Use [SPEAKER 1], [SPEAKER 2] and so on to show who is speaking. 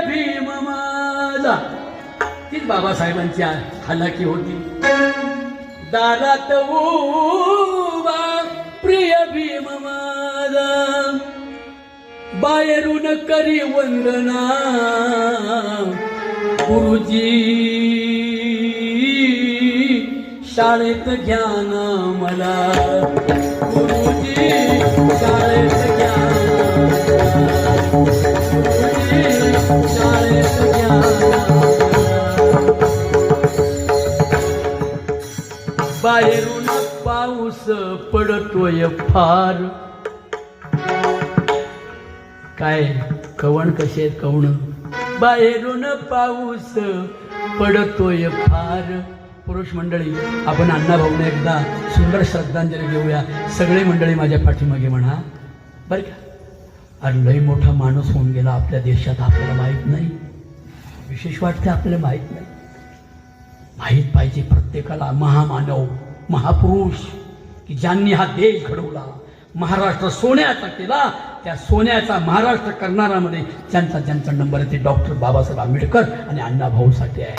[SPEAKER 1] भीम माझा. तीच बाबासाहेबांची हालाकी होती. दारात उभा प्रिय भीम माझा, बाहेरून करी वंदना गुरुजी, शाळेत ज्ञान मला गुरुजी, शाळेत ज्ञान, गुरुजी, शाळेत ज्ञान. बाहेरून पाऊस पडतोय फार. काय कवण कसे कवण. बाहेरून पाऊस पडतोय फार. पुरुष मंडळी, आपण अण्णाभाऊने एकदा सुंदर श्रद्धांजली देऊया. सगळे मंडळी माझ्या पाठीमागे म्हणा बरं का. अरे लय मोठा माणूस होऊन गेला आपल्या देशात, आपल्याला माहीत नाही. विशेष वाटते आपल्याला माहीत नाही. माहीत पाहिजे प्रत्येकाला. महामानव, महापुरुष की ज्यांनी हा देश घडवला, महाराष्ट्र सोन्याचा केला, त्या सोन्याचा महाराष्ट्र करणाऱ्यामध्ये ज्यांचा नंबर आहे ते डॉक्टर बाबासाहेब आंबेडकर आणि अण्णाभाऊ साठे आहे.